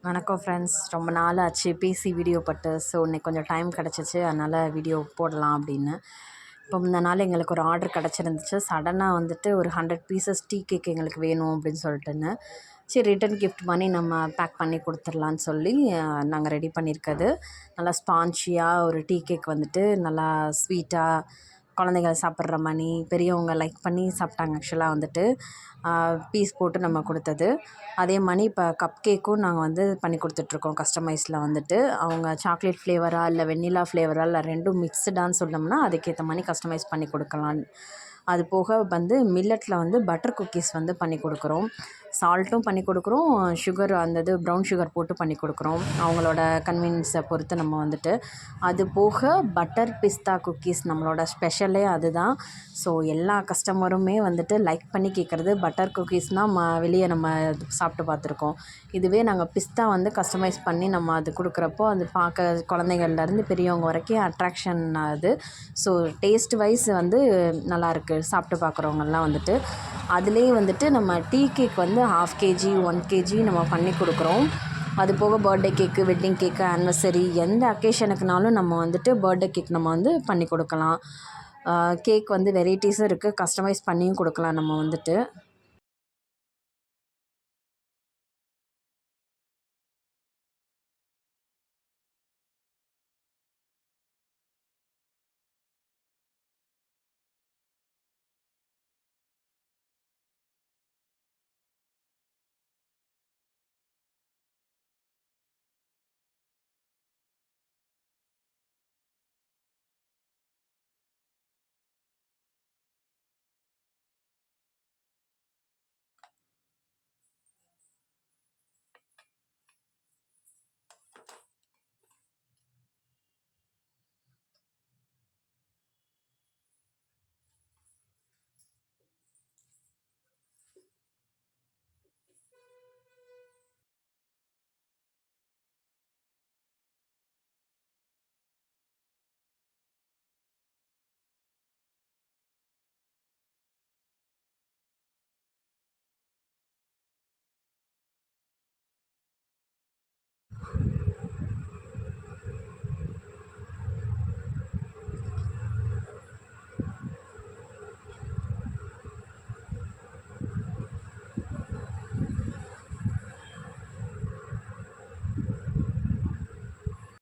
வணக்கம் ஃப்ரெண்ட்ஸ். ரொம்ப நாள் ஆச்சு பேசி வீடியோ பட்டு. ஸோ இன்னைக்கு கொஞ்சம் டைம் கிடச்சிச்சு, அதனால் வீடியோ போடலாம் அப்படின்னு. இப்போ இந்த நாள் எங்களுக்கு ஒரு ஆர்டர் கிடச்சிருந்துச்சு. சடனாக வந்துட்டு ஒரு 100 பீசஸ் டீ கேக் எங்களுக்கு வேணும் அப்படின்னு சொல்லிட்டுன்னு, சரி ரிட்டன் கிஃப்ட் பண்ணி நம்ம பேக் பண்ணி கொடுத்துர்லான்னு சொல்லி நாங்கள் ரெடி பண்ணியிருக்கிறது. நல்லா ஸ்பான்ச்சியாக ஒரு டீ கேக் வந்துட்டு நல்லா ஸ்வீட்டாக குழந்தைங்க சாப்பிட்ற மணி பெரியவங்க லைக் பண்ணி சாப்பிட்டாங்க. ஆக்சுவலாக வந்துட்டு பீஸ் போட்டு நம்ம கொடுத்தது. அதே மாதிரி இப்போ கப் கேக்கும் நாங்கள் வந்து பண்ணி கொடுத்துட்ருக்கோம். கஸ்டமைஸில் வந்துட்டு அவங்க சாக்லேட் ஃப்ளேவரா இல்லை வெண்ணிலா ஃப்ளேவரா இல்லை ரெண்டும் மிக்ஸ்டான்னு சொன்னோம்னா அதுக்கேற்ற மாதிரி கஸ்டமைஸ் பண்ணி கொடுக்கலாம். அது போக வந்து மில்லட்டில் வந்து பட்டர் குக்கீஸ் வந்து பண்ணி கொடுக்குறோம். சால்ட்டும் பண்ணி கொடுக்குறோம், சுகர் அந்த இது ப்ரௌன் சுகர் போட்டு பண்ணி கொடுக்குறோம். அவங்களோட கன்வீனியன்ஸை பொறுத்து நம்ம வந்துட்டு. அது போக பட்டர் பிஸ்தா குக்கீஸ் நம்மளோட ஸ்பெஷலே அதுதான். ஸோ எல்லா கஸ்டமருமே வந்துட்டு லைக் பண்ணி கேட்குறது பட்டர் குக்கீஸ்னால் வெளியே நம்ம சாப்பிட்டு பார்த்துருக்கோம். இதுவே நாங்கள் பிஸ்தா வந்து கஸ்டமைஸ் பண்ணி நம்ம அது கொடுக்குறப்போ அது பார்க்க குழந்தைகள்லேருந்து பெரியவங்க வரைக்கும் அட்ராக்ஷன் ஆகுது. ஸோ டேஸ்ட் வைஸ் வந்து நல்லாயிருக்கு. சாப்பிட்டு பார்க்குறவங்கெல்லாம் வந்துட்டு அதுலேயே வந்துட்டு நம்ம டீ கேக் வந்து 1/2 kg 1 kg நம்ம பண்ணி கொடுக்குறோம். அது போக பர்த்டே கேக்கு, வெட்டிங் கேக்கு, ஆனிவர்சரி எந்த அக்கேஷனுக்குனாலும் நம்ம வந்துட்டு பர்த்டே கேக் நம்ம வந்து பண்ணி கொடுக்கலாம். கேக் வந்து வெரைட்டிஸும் இருக்குது, கஸ்டமைஸ் பண்ணியும் கொடுக்கலாம் நம்ம வந்துட்டு.